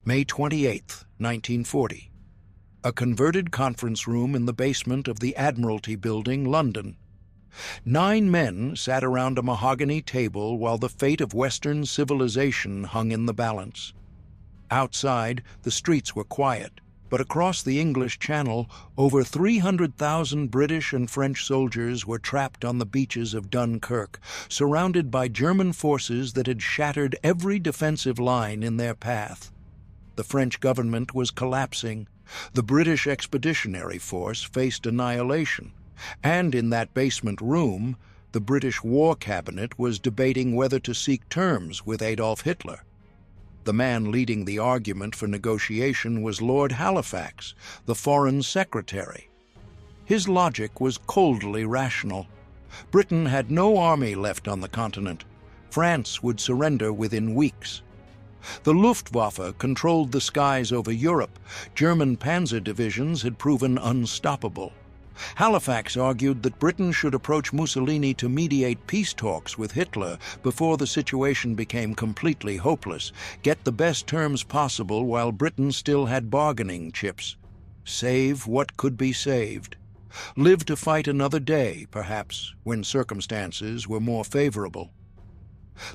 May 28, 1940. A converted conference room in the basement of the Admiralty Building, London. 9 men sat around a mahogany table while the fate of Western civilization hung in the balance. Outside, the streets were quiet, but across the English Channel, over 300,000 British and French soldiers were trapped on the beaches of Dunkirk, surrounded by German forces that had shattered every defensive line in their path. The French government was collapsing. The British Expeditionary Force faced annihilation. And in that basement room, the British War Cabinet was debating whether to seek terms with Adolf Hitler. The man leading the argument for negotiation was Lord Halifax, the Foreign Secretary. His logic was coldly rational. Britain had no army left on the continent. France would surrender within weeks. The Luftwaffe controlled the skies over Europe. German panzer divisions had proven unstoppable. Halifax argued that Britain should approach Mussolini to mediate peace talks with Hitler before the situation became completely hopeless, get the best terms possible while Britain still had bargaining chips. Save what could be saved. Live to fight another day, perhaps, when circumstances were more favorable.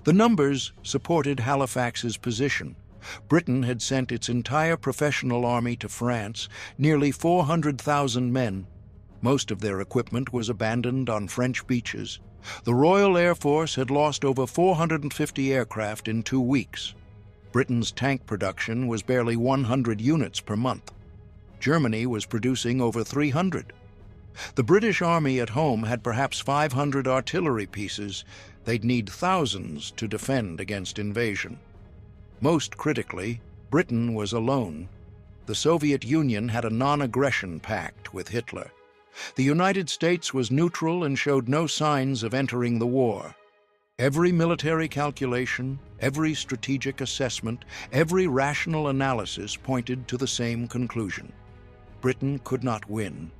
The numbers supported Halifax's position. Britain had sent its entire professional army to France, nearly 400,000 men. Most of their equipment was abandoned on French beaches. The Royal Air Force had lost over 450 aircraft in 2 weeks. Britain's tank production was barely 100 units per month. Germany was producing over 300. The British Army at home had perhaps 500 artillery pieces. They'd need thousands to defend against invasion. Most critically, Britain was alone. The Soviet Union had a non-aggression pact with Hitler. The United States was neutral and showed no signs of entering the war. Every military calculation, every strategic assessment, every rational analysis pointed to the same conclusion. Britain could not win.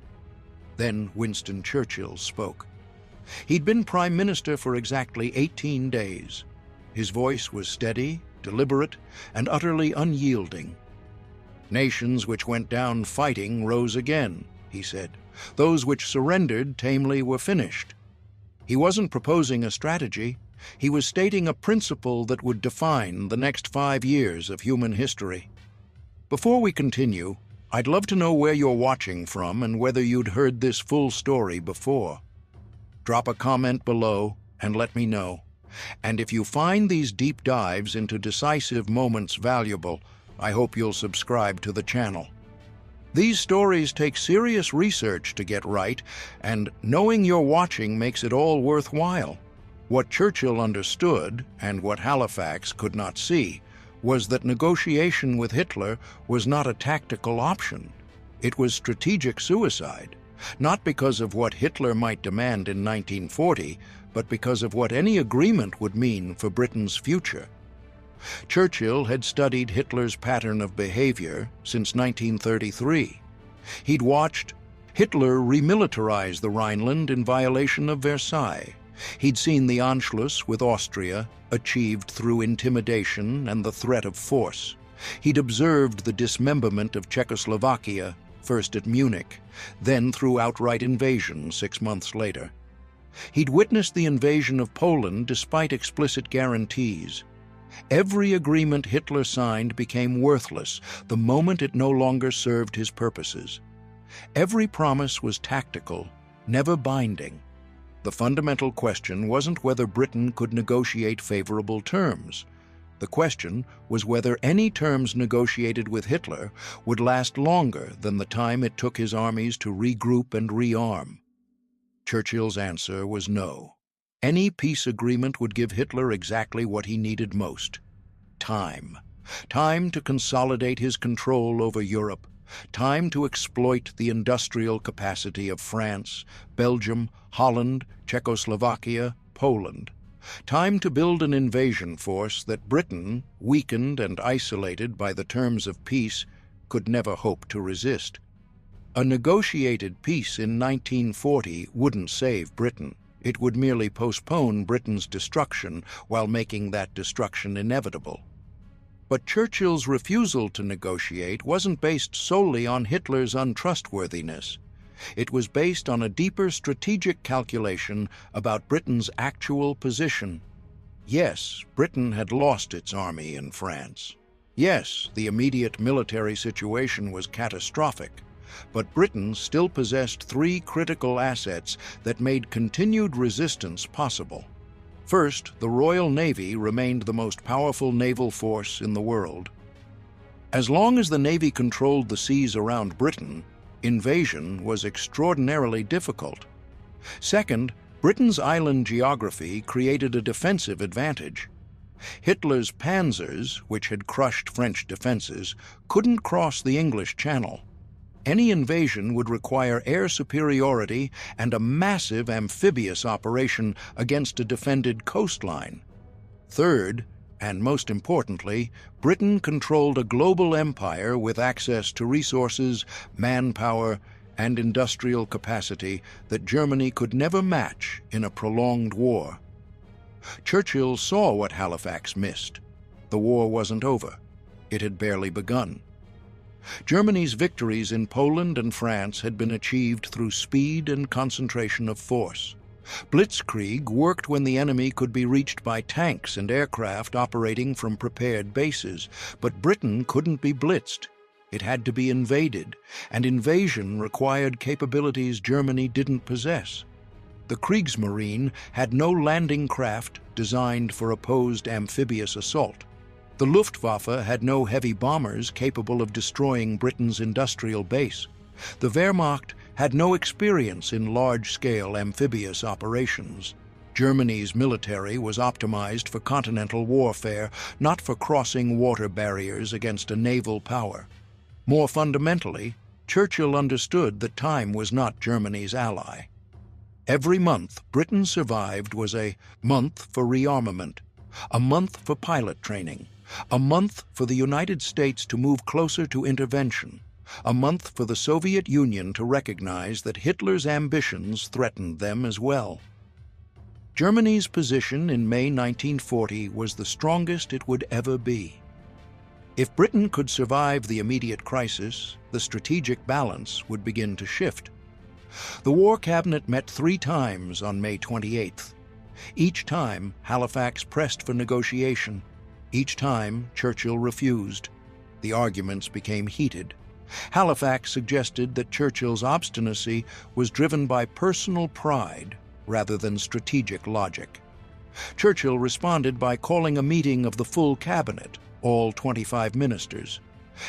Then Winston Churchill spoke. He'd been Prime Minister for exactly 18 days. His voice was steady, deliberate, and utterly unyielding. Nations which went down fighting rose again, he said. Those which surrendered tamely were finished. He wasn't proposing a strategy. He was stating a principle that would define the next 5 years of human history. Before we continue, I'd love to know where you're watching from and whether you'd heard this full story before. Drop a comment below and let me know. And if you find these deep dives into decisive moments valuable, I hope you'll subscribe to the channel. These stories take serious research to get right, and knowing you're watching makes it all worthwhile. What Churchill understood, and what Halifax could not see, was that negotiation with Hitler was not a tactical option. It was strategic suicide, not because of what Hitler might demand in 1940, but because of what any agreement would mean for Britain's future. Churchill had studied Hitler's pattern of behavior since 1933. He'd watched Hitler remilitarize the Rhineland in violation of Versailles. He'd seen the Anschluss with Austria achieved through intimidation and the threat of force. He'd observed the dismemberment of Czechoslovakia, first at Munich, then through outright invasion 6 months later. He'd witnessed the invasion of Poland despite explicit guarantees. Every agreement Hitler signed became worthless the moment it no longer served his purposes. Every promise was tactical, never binding. The fundamental question wasn't whether Britain could negotiate favorable terms. The question was whether any terms negotiated with Hitler would last longer than the time it took his armies to regroup and rearm. Churchill's answer was no. Any peace agreement would give Hitler exactly what he needed most: time. Time to consolidate his control over Europe. Time to exploit the industrial capacity of France, Belgium, Holland, Czechoslovakia, Poland. Time to build an invasion force that Britain, weakened and isolated by the terms of peace, could never hope to resist. A negotiated peace in 1940 wouldn't save Britain. It would merely postpone Britain's destruction while making that destruction inevitable. But Churchill's refusal to negotiate wasn't based solely on Hitler's untrustworthiness. It was based on a deeper strategic calculation about Britain's actual position. Yes, Britain had lost its army in France. Yes, the immediate military situation was catastrophic, but Britain still possessed three critical assets that made continued resistance possible. First, the Royal Navy remained the most powerful naval force in the world. As long as the Navy controlled the seas around Britain, invasion was extraordinarily difficult. Second, Britain's island geography created a defensive advantage. Hitler's panzers, which had crushed French defenses, couldn't cross the English Channel. Any invasion would require air superiority and a massive amphibious operation against a defended coastline. Third, and most importantly, Britain controlled a global empire with access to resources, manpower, and industrial capacity that Germany could never match in a prolonged war. Churchill saw what Halifax missed. The war wasn't over. It had barely begun. Germany's victories in Poland and France had been achieved through speed and concentration of force. Blitzkrieg worked when the enemy could be reached by tanks and aircraft operating from prepared bases, but Britain couldn't be blitzed. It had to be invaded, and invasion required capabilities Germany didn't possess. The Kriegsmarine had no landing craft designed for opposed amphibious assault. The Luftwaffe had no heavy bombers capable of destroying Britain's industrial base. The Wehrmacht had no experience in large-scale amphibious operations. Germany's military was optimized for continental warfare, not for crossing water barriers against a naval power. More fundamentally, Churchill understood that time was not Germany's ally. Every month Britain survived was a month for rearmament, a month for pilot training, a month for the United States to move closer to intervention, a month for the Soviet Union to recognize that Hitler's ambitions threatened them as well. Germany's position in May 1940 was the strongest it would ever be. If Britain could survive the immediate crisis, the strategic balance would begin to shift. The War Cabinet met 3 times on May 28th. Each time, Halifax pressed for negotiation. Each time, Churchill refused. The arguments became heated. Halifax suggested that Churchill's obstinacy was driven by personal pride rather than strategic logic. Churchill responded by calling a meeting of the full cabinet, all 25 ministers.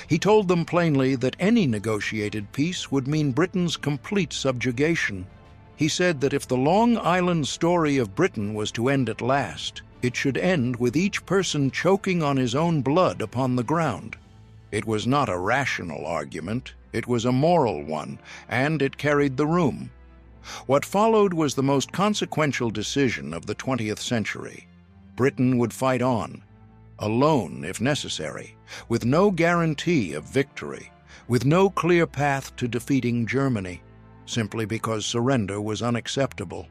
He told them plainly that any negotiated peace would mean Britain's complete subjugation. He said that if the Long Island story of Britain was to end at last, it should end with each person choking on his own blood upon the ground. It was not a rational argument, it was a moral one, and it carried the room. What followed was the most consequential decision of the 20th century. Britain would fight on, alone if necessary, with no guarantee of victory, with no clear path to defeating Germany, simply because surrender was unacceptable.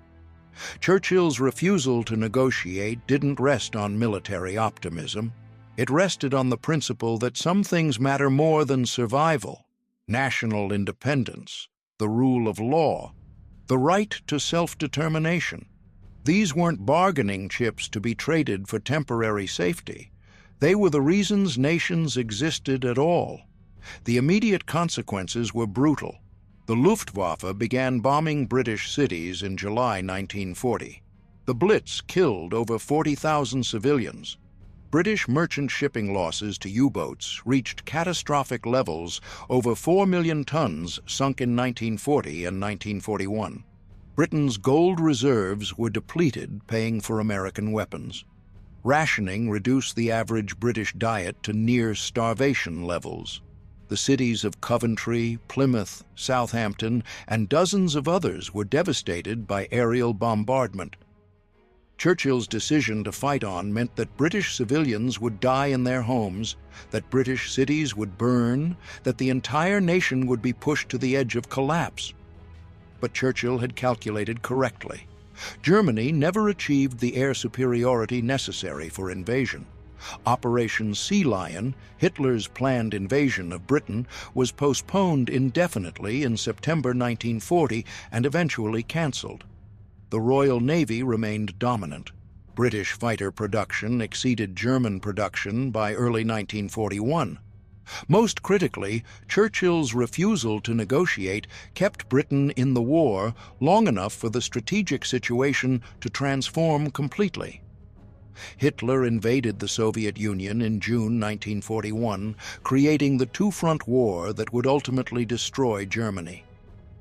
Churchill's refusal to negotiate didn't rest on military optimism. It rested on the principle that some things matter more than survival: national independence, the rule of law, the right to self-determination. These weren't bargaining chips to be traded for temporary safety. They were the reasons nations existed at all. The immediate consequences were brutal. The Luftwaffe began bombing British cities in July 1940. The Blitz killed over 40,000 civilians. British merchant shipping losses to U-boats reached catastrophic levels, over 4 million tons sunk in 1940 and 1941. Britain's gold reserves were depleted, paying for American weapons. Rationing reduced the average British diet to near starvation levels. The cities of Coventry, Plymouth, Southampton, and dozens of others were devastated by aerial bombardment. Churchill's decision to fight on meant that British civilians would die in their homes, that British cities would burn, that the entire nation would be pushed to the edge of collapse. But Churchill had calculated correctly. Germany never achieved the air superiority necessary for invasion. Operation Sea Lion, Hitler's planned invasion of Britain, was postponed indefinitely in September 1940 and eventually cancelled. The Royal Navy remained dominant. British fighter production exceeded German production by early 1941. Most critically, Churchill's refusal to negotiate kept Britain in the war long enough for the strategic situation to transform completely. Hitler invaded the Soviet Union in June 1941, creating the two-front war that would ultimately destroy Germany.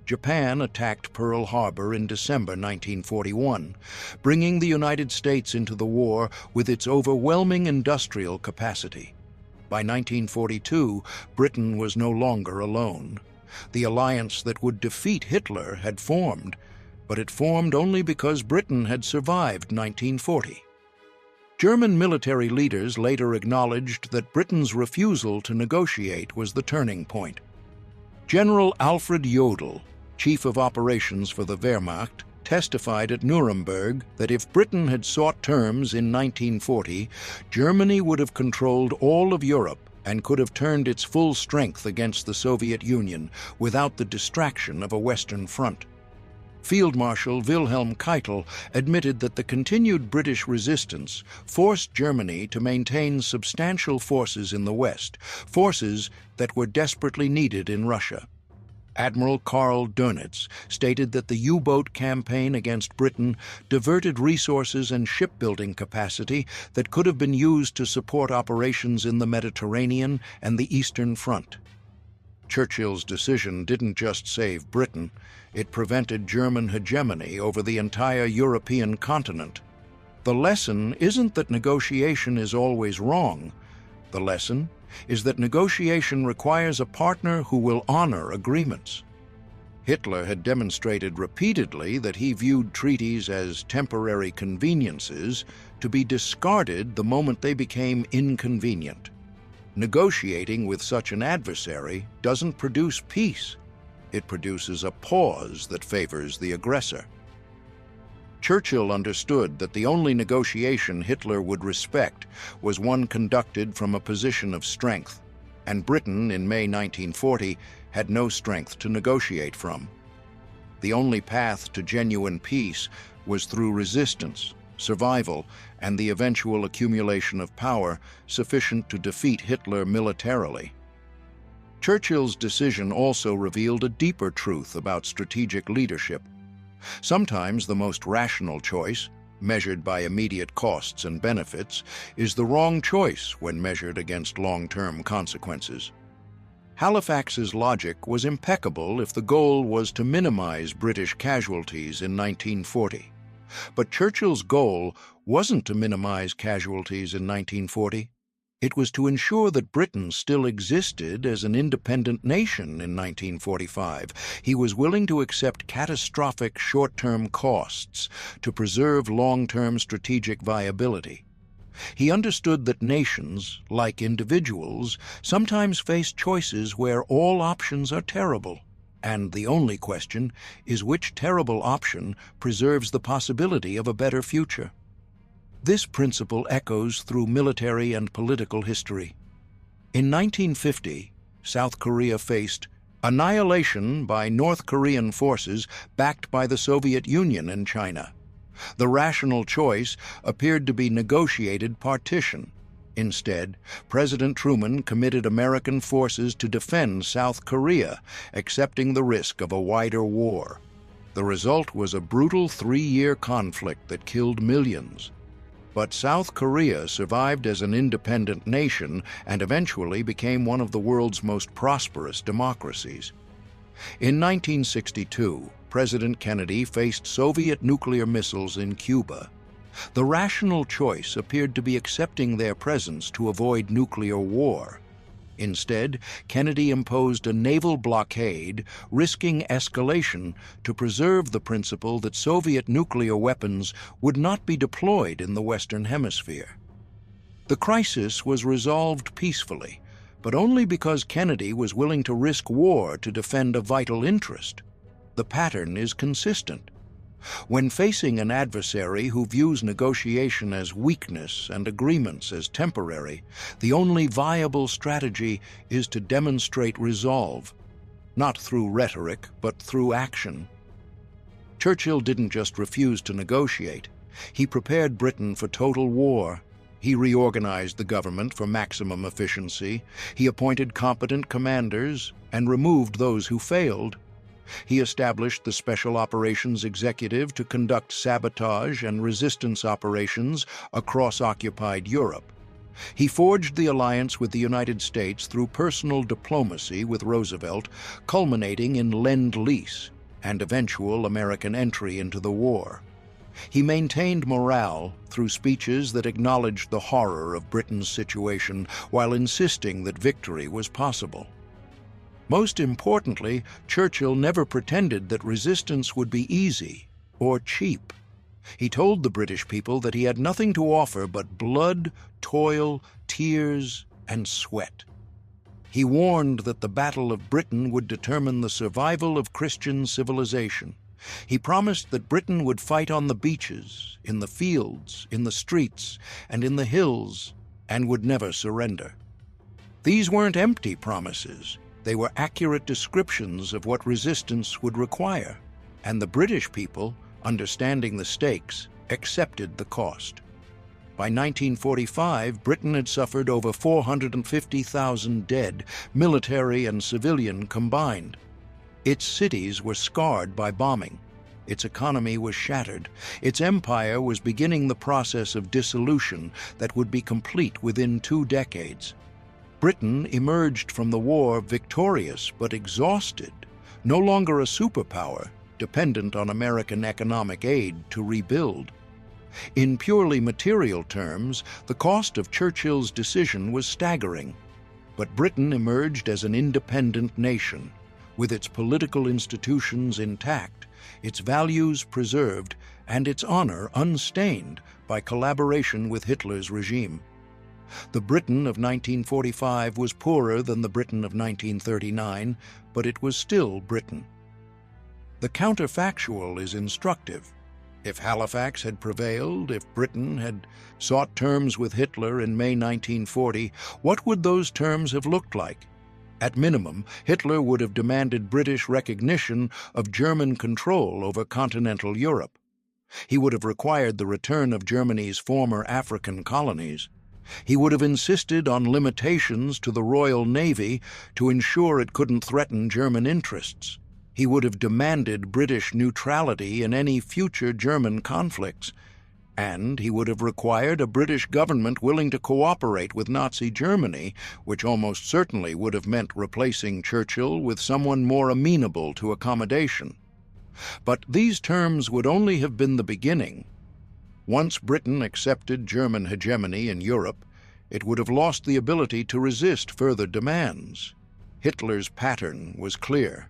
Japan attacked Pearl Harbor in December 1941, bringing the United States into the war with its overwhelming industrial capacity. By 1942, Britain was no longer alone. The alliance that would defeat Hitler had formed, but it formed only because Britain had survived 1940. German military leaders later acknowledged that Britain's refusal to negotiate was the turning point. General Alfred Jodl, Chief of Operations for the Wehrmacht, testified at Nuremberg that if Britain had sought terms in 1940, Germany would have controlled all of Europe and could have turned its full strength against the Soviet Union without the distraction of a Western front. Field Marshal Wilhelm Keitel admitted that the continued British resistance forced Germany to maintain substantial forces in the West, forces that were desperately needed in Russia. Admiral Karl Dönitz stated that the U-boat campaign against Britain diverted resources and shipbuilding capacity that could have been used to support operations in the Mediterranean and the Eastern Front. Churchill's decision didn't just save Britain, it prevented German hegemony over the entire European continent. The lesson isn't that negotiation is always wrong. The lesson is that negotiation requires a partner who will honor agreements. Hitler had demonstrated repeatedly that he viewed treaties as temporary conveniences to be discarded the moment they became inconvenient. Negotiating with such an adversary doesn't produce peace. It produces a pause that favors the aggressor. Churchill understood that the only negotiation Hitler would respect was one conducted from a position of strength, and Britain in May 1940 had no strength to negotiate from. The only path to genuine peace was through resistance, survival, and the eventual accumulation of power sufficient to defeat Hitler militarily. Churchill's decision also revealed a deeper truth about strategic leadership. Sometimes the most rational choice, measured by immediate costs and benefits, is the wrong choice when measured against long-term consequences. Halifax's logic was impeccable if the goal was to minimize British casualties in 1940. But Churchill's goal wasn't to minimize casualties in 1940. It was to ensure that Britain still existed as an independent nation in 1945. He was willing to accept catastrophic short-term costs to preserve long-term strategic viability. He understood that nations, like individuals, sometimes face choices where all options are terrible, and the only question is which terrible option preserves the possibility of a better future. This principle echoes through military and political history. In 1950, South Korea faced annihilation by North Korean forces backed by the Soviet Union and China. The rational choice appeared to be negotiated partition. Instead, President Truman committed American forces to defend South Korea, accepting the risk of a wider war. The result was a brutal 3-year conflict that killed millions. But South Korea survived as an independent nation and eventually became one of the world's most prosperous democracies. In 1962, President Kennedy faced Soviet nuclear missiles in Cuba. The rational choice appeared to be accepting their presence to avoid nuclear war. Instead, Kennedy imposed a naval blockade, risking escalation to preserve the principle that Soviet nuclear weapons would not be deployed in the Western Hemisphere. The crisis was resolved peacefully, but only because Kennedy was willing to risk war to defend a vital interest. The pattern is consistent. When facing an adversary who views negotiation as weakness and agreements as temporary, the only viable strategy is to demonstrate resolve, not through rhetoric, but through action. Churchill didn't just refuse to negotiate. He prepared Britain for total war. He reorganized the government for maximum efficiency. He appointed competent commanders and removed those who failed. He established the Special Operations Executive to conduct sabotage and resistance operations across occupied Europe. He forged the alliance with the United States through personal diplomacy with Roosevelt, culminating in Lend-Lease and eventual American entry into the war. He maintained morale through speeches that acknowledged the horror of Britain's situation while insisting that victory was possible. Most importantly, Churchill never pretended that resistance would be easy or cheap. He told the British people that he had nothing to offer but blood, toil, tears, and sweat. He warned that the Battle of Britain would determine the survival of Christian civilization. He promised that Britain would fight on the beaches, in the fields, in the streets, and in the hills, and would never surrender. These weren't empty promises. They were accurate descriptions of what resistance would require, and the British people, understanding the stakes, accepted the cost. By 1945, Britain had suffered over 450,000 dead, military and civilian combined. Its cities were scarred by bombing. Its economy was shattered. Its empire was beginning the process of dissolution that would be complete within 2 decades. Britain emerged from the war victorious but exhausted, no longer a superpower, dependent on American economic aid to rebuild. In purely material terms, the cost of Churchill's decision was staggering. But Britain emerged as an independent nation, with its political institutions intact, its values preserved, and its honor unstained by collaboration with Hitler's regime. The Britain of 1945 was poorer than the Britain of 1939, but it was still Britain. The counterfactual is instructive. If Halifax had prevailed, if Britain had sought terms with Hitler in May 1940, what would those terms have looked like? At minimum, Hitler would have demanded British recognition of German control over continental Europe. He would have required the return of Germany's former African colonies. He would have insisted on limitations to the Royal Navy to ensure it couldn't threaten German interests. He would have demanded British neutrality in any future German conflicts. And he would have required a British government willing to cooperate with Nazi Germany, which almost certainly would have meant replacing Churchill with someone more amenable to accommodation. But these terms would only have been the beginning. Once Britain accepted German hegemony in Europe, it would have lost the ability to resist further demands. Hitler's pattern was clear.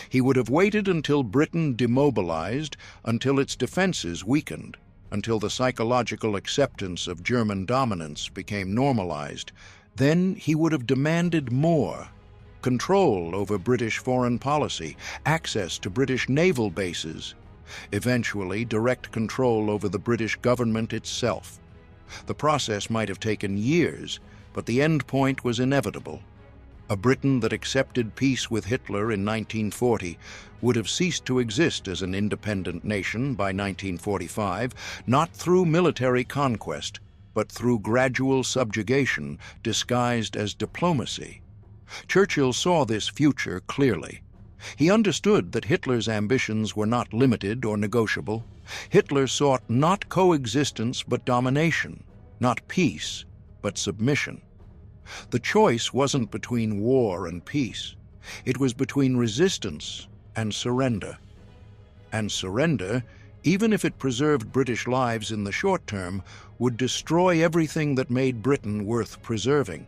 He would have waited until Britain demobilized, until its defenses weakened, until the psychological acceptance of German dominance became normalized. Then he would have demanded more: control over British foreign policy, access to British naval bases, eventually direct control over the British government itself. The process might have taken years, but the end point was inevitable. A Britain that accepted peace with Hitler in 1940 would have ceased to exist as an independent nation by 1945, not through military conquest, but through gradual subjugation disguised as diplomacy. Churchill saw this future clearly. He understood that Hitler's ambitions were not limited or negotiable. Hitler sought not coexistence but domination, not peace but submission. The choice wasn't between war and peace. It was between resistance and surrender. And surrender, even if it preserved British lives in the short term, would destroy everything that made Britain worth preserving.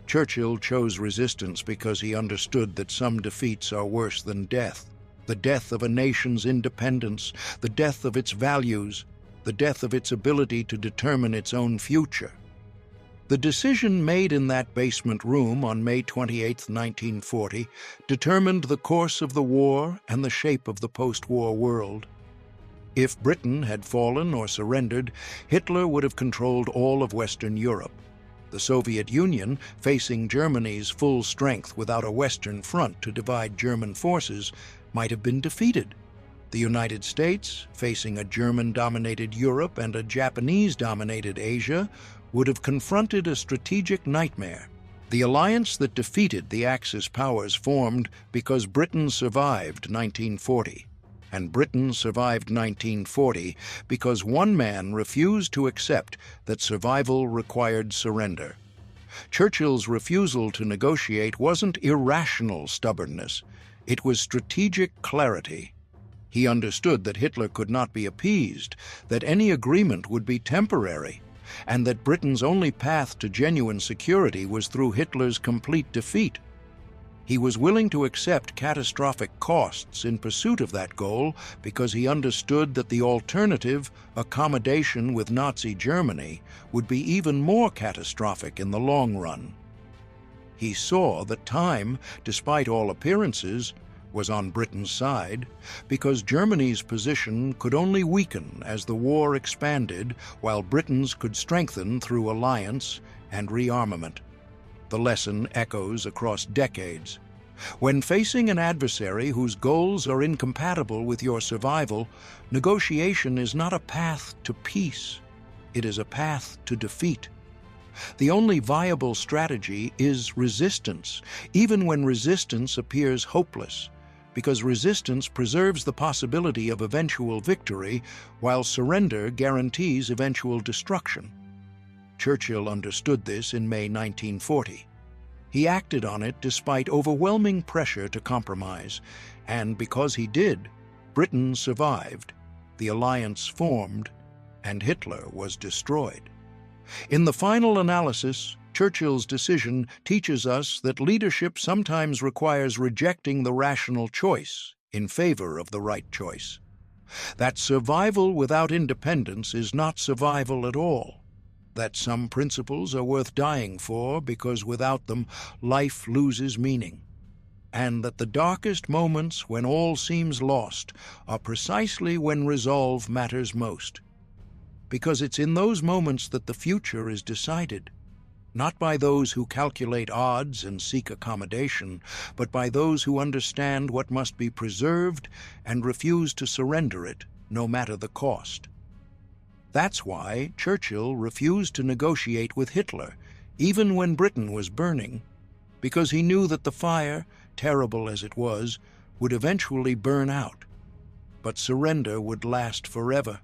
Churchill chose resistance because he understood that some defeats are worse than death. The death of a nation's independence, the death of its values, the death of its ability to determine its own future. The decision made in that basement room on May 28, 1940, determined the course of the war and the shape of the post-war world. If Britain had fallen or surrendered, Hitler would have controlled all of Western Europe. The Soviet Union, facing Germany's full strength without a Western front to divide German forces, might have been defeated. The United States, facing a German-dominated Europe and a Japanese-dominated Asia, would have confronted a strategic nightmare. The alliance that defeated the Axis powers formed because Britain survived 1940. And Britain survived 1940 because one man refused to accept that survival required surrender. Churchill's refusal to negotiate wasn't irrational stubbornness, it was strategic clarity. He understood that Hitler could not be appeased, that any agreement would be temporary, and that Britain's only path to genuine security was through Hitler's complete defeat. He was willing to accept catastrophic costs in pursuit of that goal because he understood that the alternative, accommodation with Nazi Germany, would be even more catastrophic in the long run. He saw that time, despite all appearances, was on Britain's side because Germany's position could only weaken as the war expanded while Britain's could strengthen through alliance and rearmament. The lesson echoes across decades. When facing an adversary whose goals are incompatible with your survival, negotiation is not a path to peace. It is a path to defeat. The only viable strategy is resistance, even when resistance appears hopeless, because resistance preserves the possibility of eventual victory, while surrender guarantees eventual destruction. Churchill understood this in May 1940. He acted on it despite overwhelming pressure to compromise, and because he did, Britain survived, the alliance formed, and Hitler was destroyed. In the final analysis, Churchill's decision teaches us that leadership sometimes requires rejecting the rational choice in favor of the right choice. That survival without independence is not survival at all. That some principles are worth dying for because without them life loses meaning. And that the darkest moments when all seems lost are precisely when resolve matters most. Because it's in those moments that the future is decided, not by those who calculate odds and seek accommodation, but by those who understand what must be preserved and refuse to surrender it, no matter the cost. That's why Churchill refused to negotiate with Hitler, even when Britain was burning, because he knew that the fire, terrible as it was, would eventually burn out. But surrender would last forever.